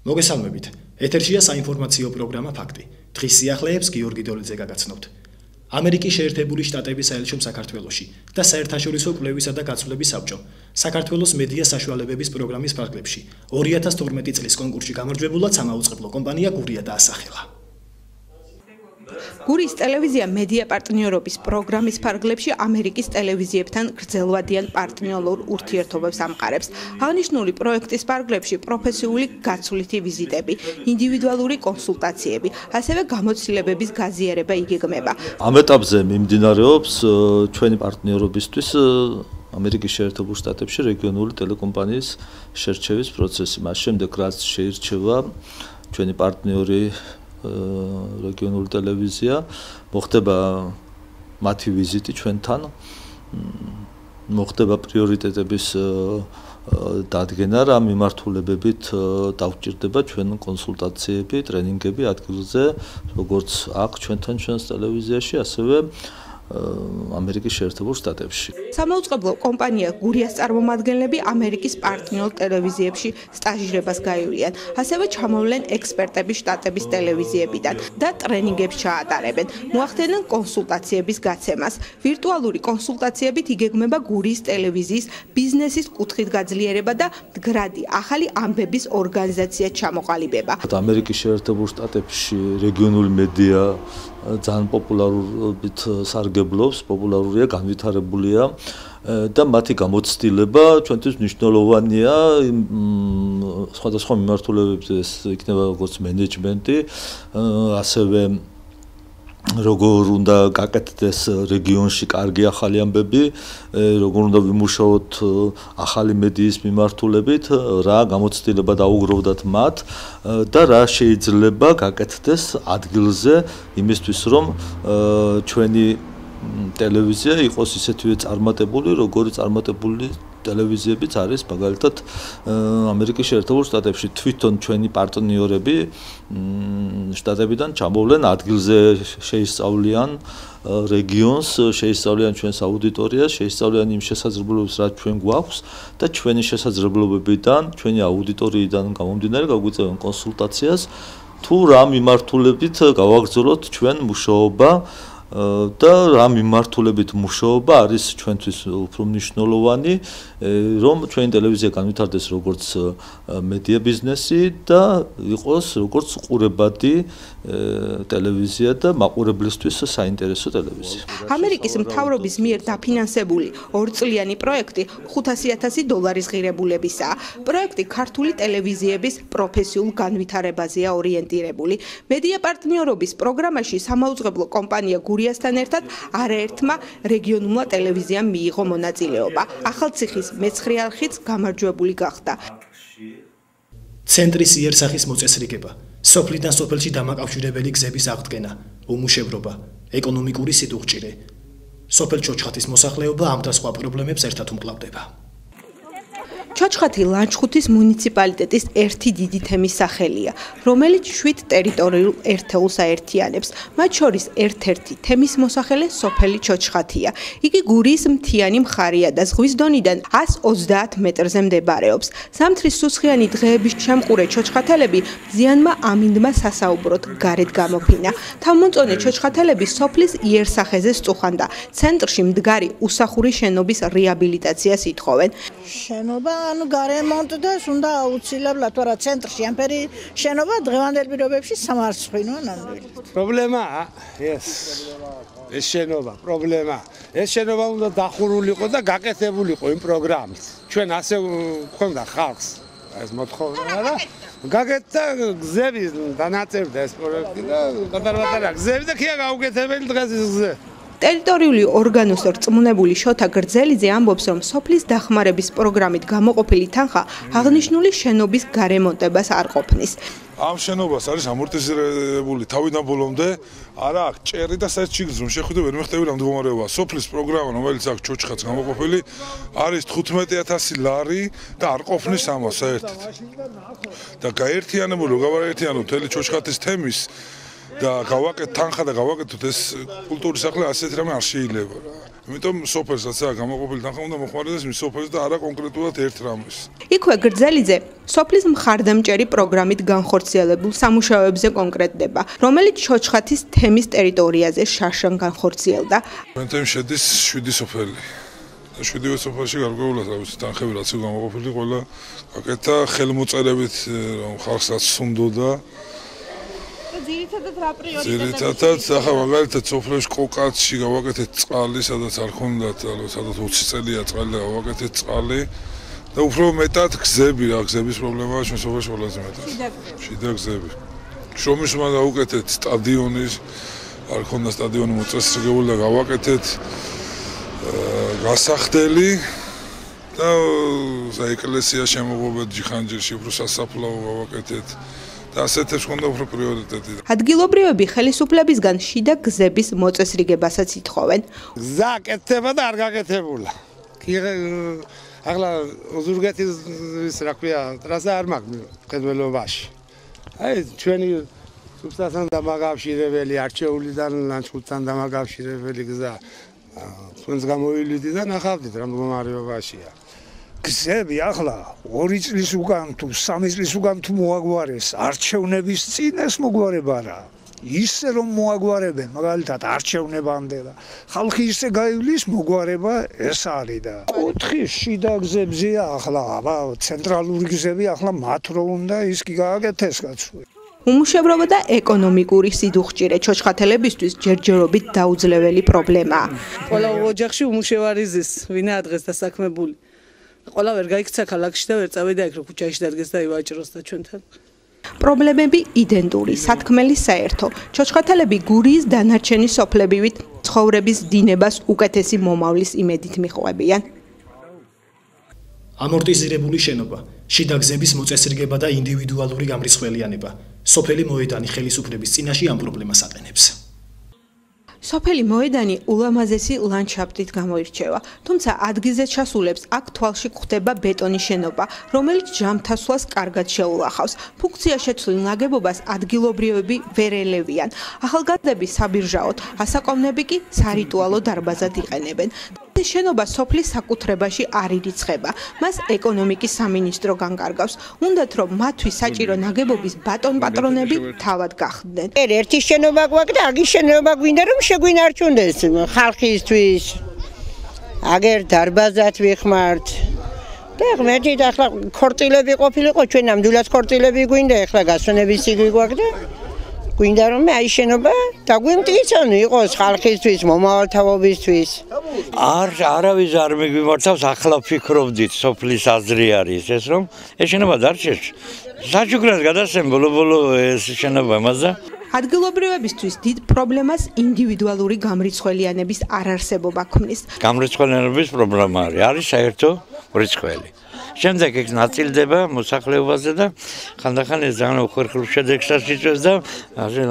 მოგესალმებით. ეთერშია საინფორმაციო პროგრამა ფაქტი. დღის სიახლეებს გიორგი დოლიძე გაგაცნობთ. ამერიკის შეერთებული შტატების საელჩომ საქართველოში და საერთაშორისო კვლევისა და გაცვლების საბჭომ საქართველოს მედია საშუალებების პროგრამის ფარგლებში 2012 წლის კონკურსში გამარჯვებულად სამაუწყებლო კომპანია გურია დაასახელა. გურიის ტელევიზია მედია პარტნიორობის პროგრამის ფარგლებში ამერიკის ტელევიზიებთან გრძელვადიან პარტნიორულ ურთიერთობებს ამყარებს. აღნიშნული პროექტის ფარგლებში პროფესიული გაცვლითი ვიზიტები, ინდივიდუალური კონსულტაციები, ასევე გამოცდილებების გაზიარება იგეგმება. ამ ეტაპზე მიმდინარეობს ჩვენი პარტნიორობისთვის ამერიკის შეერთებულ შტატებში რეგიონული ტელეკომპანიის შერჩევის პროცესი. მას შემდეგ რაც შეირჩევა ჩვენი პარტნიორი რეგიონული ტელევიზია, მოხდება მათი ვიზიტი ჩვენთან, მოხდება პრიორიტეტების დადგენა, რა მიმართულებებით დავჭირდება ჩვენ კონსულტაციები, ტრენინგები ადგილზე, როგორც აქ ჩვენთან ჩვენს ტელევიზიაში, ასევე ამერიკის შეერთებულ შტატებში. სამაუწყებლო კომპანია გურიას წარმომადგენლები ამერიკის პარტნიორ ტელევიზიებში სტაჟირებას გაივლიან, ასევე ჩამოვლენ ექსპერტები შტატების ტელევიზიებიდან და ტრენინგებს ჩაატარებენ. მოახდენენ კონსულტაციების გაცემას. ვირტუალური კონსულტაციებით იგეგმება გურიის ტელევიზიის ბიზნესის კუთხით გაძლიერება და მდგრადი ახალი ამბების ორგანიზაცია ჩამოყალიბება. ამერიკის შეერთებულ შტატებში რეგიონული მედია ძალიან პოპულარობით სარგებლობს, პოპულარულია, განვითარებულია და მათი გამოცდილება ჩვენთვის მნიშვნელოვანია სხვადასხვა მიმართულებებზე, იქნება როგორც მენეჯმენტი, ასევე როგორ უნდა გაკეთდეს რეგიონში კარგი ახალი ამბები, როგორ უნდა ვიმუშაოთ ახალი მედიის მიმართულებით, რა გამოცდილება დაუგროვდათ მათ და რა შეიძლება გაკეთდეს ადგილზე იმისთვის, რომ ჩვენი ტელევიზია იყოს ისეთივე წარმატებული, როგორი წარმატებული ტელევიზიებიც არის მაგალითად ამერიკის შეერთებულ შტატებში. თვითონ ჩვენი პარტნიორები შტატებიდან ჩამოვლენ ადგილზე, შეისწავლიან რეგიონს, შეისწავლიან ჩვენს აუდიტორიას, შეისწავლიან იმ შესაძლებლობებს, რაც ჩვენ გვაქვს და ჩვენი შესაძლებლობებიდან, ჩვენი აუდიტორიიდან გამომდინარე გაგვიწევენ კონსულტაციას, თუ რა მიმართულებით გავაგრძელოთ ჩვენ მუშაობა და რა მიმართულებით მუშაობა არის ჩვენთვის უფრო მნიშვნელოვანი, რომ ჩვენი ტელევიზია განვითარდეს როგორც მედია ბიზნესი და იყოს როგორც ყურებადი ტელევიზია და მაყურებლისთვის საინტერესო ტელევიზია. ამერიკის მთავრობის მიერ დაფინანსებული 2 წლიანი პროექტი $500,000 ღირებულებისაა. პროექტი ქართული ტელევიზიების პროფესიულ განვითარებაზეა ორიენტირებული. მედია პარტნიორობის პროგრამაში სამაუწყებლო კომპანია გურიასთან ერთად არაერთმა რეგიონულმა ტელევიზიამ მიიღო მონაწილეობა. ახალციხის მეცხრე არხიც გამარჯვებული გახდა. ცენტრის იერსახის მოწესრიგება, სოფლიდან სოფელში დამაკავშირებელი გზების აღდგენა, უმუშევრობა, ეკონომიკური სიდუღჭირე, სოფელ ჩოჩხათის მოსახლეობა ამ და სხვა პრობლემებს ერთად უმკლავდება. ჩოჩხათი ლანჩხუთის მუნიციპალიტეტის ერთი დიდი თემის სახელია, რომელიც 7 ტერიტორიულ ერთეულს აერთიანებს. მათ შორის ერთ-ერთი თემის მოსახელე სოფელი ჩოჩხათია. იგი გურიის მთიანი მხარეა და ზღვის დონიდან 130 მეტრზე მდებარეობს. ზამთრის სუსხიანი დღეების შემყურე ჩოჩხათელები ზიანმა ამინდმა სასაუბროდ გარეთ გამოფინა. თავმომწონე ჩოჩხათელები სოფლის იერსახეზე სწუხან და ცენტრში მდგარი უსახური შენობის რეაბილიტაციას ითხოვენ. შენობა ანუ გარემონტდეს უნდა აუცილებლად, თორე ცენტრში ამფერი შენობა დღევანდელ პირობებში სამარცხვინოა ნამდვილად. პრობლემაა ეს შენობა, პრობლემა. ეს შენობა უნდა დახურულიყო და გაკეთებულიყო იმ პროგრამით. ჩვენ ასე გვქონდა ხალხს ეს მოთხოვნა და გაკეთდა გზები დანაწევრდა ეს პროექტი და პატარ-პატარა გზები და ქია გაუკეთებელი დღეს ის გზე. ტერიტორიული ორგანოს რწმუნებული შოთა გრძელიძე ამბობს, რომ სოფლის დახმარების პროგრამით გამოყოფილი თანხა აღნიშნული შენობის გარემონტებას არ ყოფნის. ამ შენობას არის ამორტიზირებული თავიდან ბოლომდე, არა აქვს ჭერი და საერთოდ შიგნით რომ შეხვიდე ვერ მეხტები რა მდგომარეობა. სოფლის პროგრამა, რომელიც აქვს ჩოჩხათს გამოყოფილი, არის 15,000 ლარი და არ ყოფნის ამას საერთოდ. და გაერთიანებული, გავაერთიანოთ მთელი ჩოჩხათის თემის და გავაკეთეთ თანხა და გავაკეთოთ ეს კულტურის სახლი ასეთ რამე არ შეიძლება რა. იმიტომ სოფელსაც აქვს გამოყოფილი თანხა უნდა მოხმარდეს მის სოფელს და არა კონკრეტულად ერთ რამეს. იქვე გრძელიძე სოფლის მხარდამჭერი პროგრამით განხორციელებულ სამუშაოებზე კონკრეტდება, რომელიც ჩოჩხათის თემის ტერიტორიაზე შარშან განხორციელდა. თემ შედის 7 სოფელი. 7 სოფელში გარკვეულად თანხები რაც გამოყოფილი ყველა გაკეთა ხელმოწერებით რომ ხალხს რაც სუნდოდა. ძირითადად რა პრიორიტეტები? ძირითადად ახლა მაგალითად სოფლებში ყოკაცში გავაკეთეთ წყალი, სადაც არ ხონდათ, სადაც 20 წელია წყალი და გავაკეთეთ წყალი. და უფრო მეტად გზები რა, გზების პრობლემაა ჩვენ სოფელში ყველაზე მეტად. შიდა გზები. შრომის უნდა გავუკეთეთ სტადიონის, არ ხონდა სტადიონი მოწესრიგებული და გავაკეთეთ გასახდელი და ეკლესია შემოღობეთ ჯიხანჯირში უფრო სასაფლაო გავაკეთეთ. და ასეთებს ხონდა უფრო პრიორიტეტი. ადგილობრივები ხელისუფლებისგან შიდა გზების მოწესრიგებასაც ითხოვენ. გზა კეთდება და არ გაკეთებულა. ახლა ზურგეთის რა ქვია, ტრასა არ მაქვს ხელმელობაში. აი ჩვენი სუბსტანცთან დამაკავშირებელი არჩეულიდან ლანჩხუთთან დამაკავშირებელი გზა თქვენს გამოივლიდით და ნახავდით რა მდგომარეობაშია. გზები ახლა 2 წლის უკან თუ 3 წლის უკან თუ მოაგვარეს არჩევნების წინ ეს მოგვარება რა. ისე რომ მოაგვარებენ მაგალითად არჩევნებამდე და ხალხი ისე გაივლის მოგვარება ეს არის და 4 შიდა გზებზეა ახლა ცენტრალური გზები ახლა მათ რო უნდა ის კი გააკეთეს კაცო. უმუშევრობა და ეკონომიკური სიდუხჭირე ჩოჩხათელებისთვის ჯერჯერობით დაუძლეველი პრობლემაა. ყველა ოჯახში უმუშევარი ზის, ვინა ადგეს დასაქმებული. ყველა ვერ გაიქცა ქალაქში და ვერ წავიდა ეგ რო ქუჩაში დადგეს და ივაჭროს და ჩვენთან. პრობლემები იდენტური, სათქმელი საერთო. ჩოჩხათელები გურიის დანარჩენი სოფლებივით ცხოვრების დინებას უკეთესი მომავლის იმედით მიყვებიან. ამორტიზირებული შენობა, შიდა გზების მოწესრიგება და ინდივიდუალური გამრიცხველიანება. სოფელი მოედანი ხელისუფლების წინაშე ამ პრობლემას აყენებს. სოფელი მოედანი ულამაზესი ლანდშაფტით გამოირჩევა, თუმცა ადგილზე ჩასულებს აქ თვალში გვხვდება ბეტონის შენობა, რომელიც ჯამთასვლას კარგად შეულახავს. ფუნქცია შეცვლილ ნაგებობას ადგილობრივები ვერ ელევიან. ახალგაზრდები საბირჟაოდ, ასაკოვნები კი სარიტუალო დარბაზად იყენებენ. ეს შენობა სოფლის საკუთრებაში არ ირიცხება. მას ეკონომიკის სამინისტრო განკარგავს. უნდათ რომ მათთვის საჭირო ნაგებობის ბატონ-პატრონები თავად გახდნენ. ერთი შენობა გვაქვს და აგის შენობა გვინდა რომ შეგვინარჩუნდეს ხალხისთვის. აგერ დარბაზად ვიხმართ. და ღმერთით ახლა ქორწილები ყოფილიყო, ჩვენ ნამდვილად ქორწილები გვინდა, ახლა გასვენების სიგი გვაქვს და გვინდა რომ აი შენობა დაგვიმტკიცონ იყოს ხალხისთვის, მომავალთაობისთვის. არავის არ მიგვიმართავს, ახლა ვფიქრობდით, სოფლის აზრი არის ეს რომ ეს შენობა დარჩეს. საჩუქრად გადასცემ ბოლო ეს შენობა მას და ადგილობრივებისთვის დიდ პრობლემას ინდივიდუალური გამრიცხველიანების არარსებობა ქმნის. გამრიცხველიანების პრობლემა არის საერთო რიცხველი. შემდეგ ეს ნაწილდება მოსახლეობაზე და ხანდახან ეს ძალიან უხერხემლო შედეგსაც იწვევს და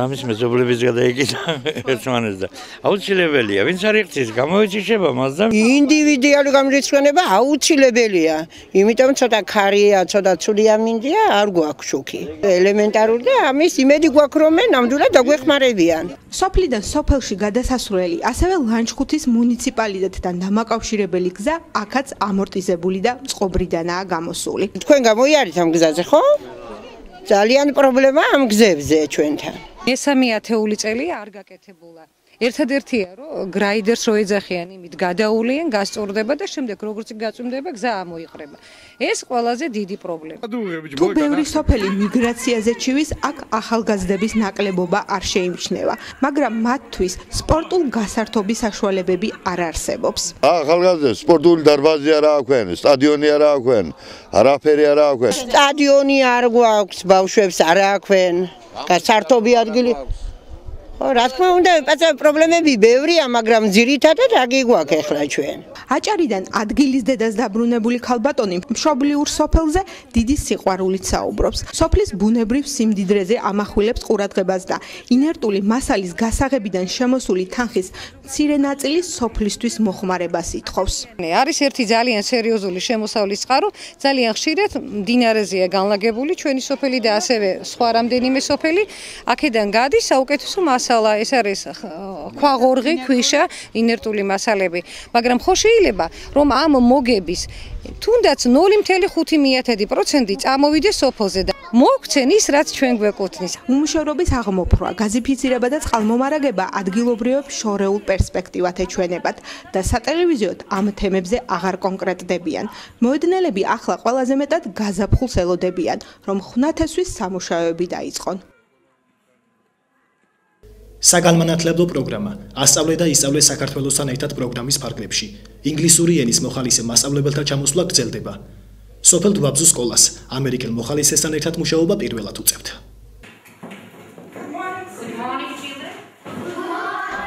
ამის მეზობლების გადაიკიდა ერთმანეთს და აუცილებელია ვინც არ იხდის გამოიჩიშება მას და ინდივიდუალური გამრიცხველება აუცილებელია, იმიტომ ცოტა ქარია, ცოტა ცუდი ამინდია, არ გვაქვს შუქი. ელემენტარული და ამის იმედი გვაქვს რომ ნამდვილად დაგვეხმარებიან. სოფლიდან სოფელში გადასასვლელი, ასევე ლანჩხუთის მუნიციპალიტეტთან დამაკავშირებელი გზა აქაც ამორტიზებული და წყობრიდანაა გამოსული. თქვენ გამოიარეთ ამ გზაზე, ხო? ძალიან პრობლემაა ამ გზებზე ჩვენთან. მესამე ათეული წელია არ გაკეთებულა. ერთადერთია რომ გრაიდერს რო ეძახიან, იმით გადაულიან, გასწორდება და შემდეგ როგორც გაწვიმდება, გზა ამოიყრება. ეს ყველაზე დიდი პრობლემა. თუ ბევრი სოფელი მიგრაციაზე ჩივის, აქ ახალგაზრდების ნაკლებობა არ შეიმჩნევა, მაგრამ მათთვის სპორტულ გასართობის საშუალებები არ არსებობს. ახალგაზრდებს სპორტული დარბაზი არ აქვენ, სტადიონი არ აქვენ, არაფერი არ აქვენ. სტადიონი არ გვაქვს, ბავშვებს არ აქვენ, გასართობი ადგილი რა თქმა უნდა, პრობლემები ბევრია, მაგრამ ძირითადად აგი გვაქვს ახლა ჩვენ. აჭარიდან ადგილის დედას დაბრუნებული ქალბატონი მშობლიურ სოფელზე დიდი სიყვარულით საუბრობს. სოფლის ბუნებრივ სიმდიდრეზე ამახვილებს ყურადღებას და ინერტული მასალის გასაღებიდან შემოსული თანხის მცირე ნაწილი სოფლისთვის მოხმარებას ითხოვს. არის ერთი ძალიან სერიოზული შემოსავლის წყარო, ძალიან ხშირად მდინარეზეა განლაგებული ჩვენი სოფელი და ასევე სხვა რამდენიმე სოფელი, აქედან გადის საუკეთესო მასალა, ეს არის ქვაღორღი, ქვიშა, ინერტული მასალები. მაგრამ ხო შეიძლება, რომ ამ მოგების თუნდაც 0.5% წამოვიდეს სოფელზე და მოგცენ ის, რაც ჩვენ გვეკუთვნის. უმუშევრობის აღმოფხვრა, გაზიფიცირება და წყალმომარაგება ადგილობრივებს შორეულ პერსპექტივად ეჩვენებათ და სატელევიზიოდ ამ თემებზე აღარ კონკრეტდებიან. მოედნელები ახლა ყველაზე მეტად გაზაფხულს ელოდებიან, რომ ხვნათესვის სამუშაოები დაიწყონ. საგანმანათლებლო პროგრამა ასწავლე და ისწავლე საქართველოსთან ერთად პროგრამის ფარგლებში. ინგლისური ენის მოხალისე მასწავლებელთა ჩამოსვლა გრძელდება. სოფელ დვაბზუს სკოლას ამერიკელ მოხალისესთან ერთად მუშაობა პირველად უწევთ.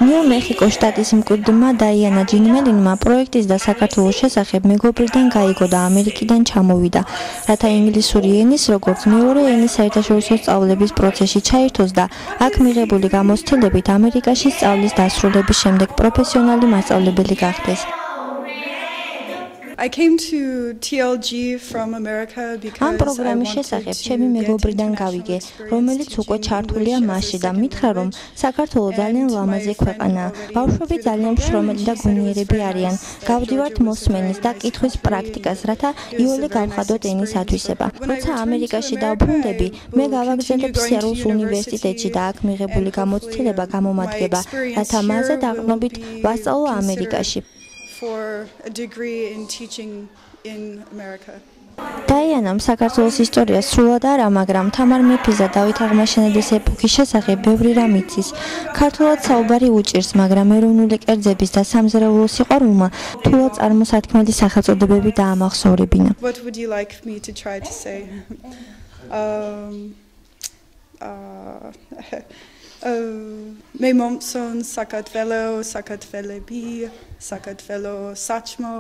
ნიუ-მეხიკოს შტატის მკვიდრმა დაიანა ჯინმელინმა პროექტის და საქართველოს შესახებ მეგობრიდან გაიგო და ამერიკიდან ჩამოვიდა, რათა ინგლისური ენის როგორც მეორე ენის საერთაშორისო სწავლების პროცესში ჩაერთოს და აქ მიღებული გამოცდილებით ამერიკაში სწავლის დასრულების შემდეგ პროფესიონალი მასწავლებელი გახდეს. I came to TLG from America because ამ პროგრამის შესახებ ჩემი მეგობრიდან გავიგე, რომელიც უკვე ჩართულია მასში და მითხრა, რომ საქართველო ძალიან ლამაზი ქვეყანაა. ბავშვები ძალიან მშრომელი და გონიერები არიან. გავდივართ მოსმენის და კითხვის პრაქტიკას, რათა იოლე გავხადოთ ენის ათვისება. როცა ამერიკაში დავბრუნდები, მე გავაგზავნებ სიარულის უნივერსიტეტში და აქ მიღებული გამოცდილება გამომადგება, რათა მასზე დაყრდნობით ვასწავლო ამერიკაში. for a degree in teaching in America. დაიანამ საქართველოს ისტორია სრულად არა, მაგრამ თამარ მეფის და დავით აღმაშენებლის ეპოქის შესახებ ბევრი რამ იცის. ქართულად საუბარი უჭირს, მაგრამ ეროვნული კერძების და სამზარეულო სიყვარულმა თულა წარმოსათქმელი სახელწოდებები დაამახსოვრებინა. What would you like me to try to say? მე მომწონ საქართველო, საქართველები, საქართველო საჭმო,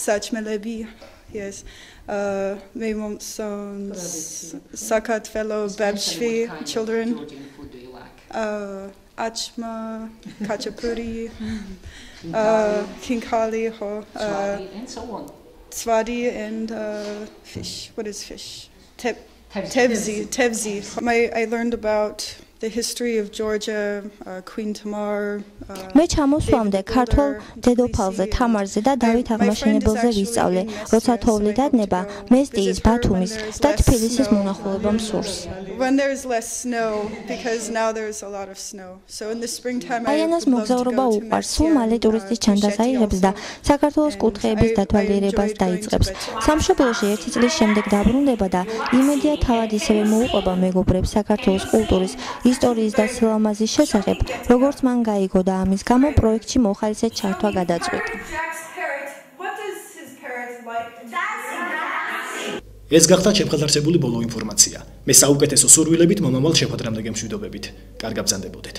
საჭმელები. Yes. მე მომწონ საქართველო ბავშვი, children. აჭმა, ქაჩაპური, ქინქალი, swadi and fish. What is fish? Tevzi. I learned about the history of Georgia, Queen Tamar. მე ჩამოსვლამდე ქართულ დედოფალზე, თამარზე და დავით აღმაშენებელზე ვისწავლე, როცა თოვლი დადნება, მესტიის, ბათუმის და თბილისის მონახულება მსურს. When there's less snow, because now there's a lot of snow. So in the springtime I აიანას მოგზაურობა უყვარს, სულ მალე ტურისტის ჩანდას აიღებს და საქართველოს კუთხეების დათვალიერებას დაიწყებს. სამშობლოში 1 წლის შემდეგ დაბრუნდება და იმედია თავად ისევე მოუყვება მეგობრებს საქართველოს კულტურის, ისტორიის და სილამაზის შესახებ, როგორც მან გაიგო და ამის გამო პროექტში მოხალისედ ჩართვა გადაწყვიტა. ეს გახდა ჩემხელარსებული ბოლო ინფორმაცია. მე საუკეთესო სურვილებით მომავალ შეხვედრამდე გემშვიდობებით. კარგად ბრძანდებოდეთ.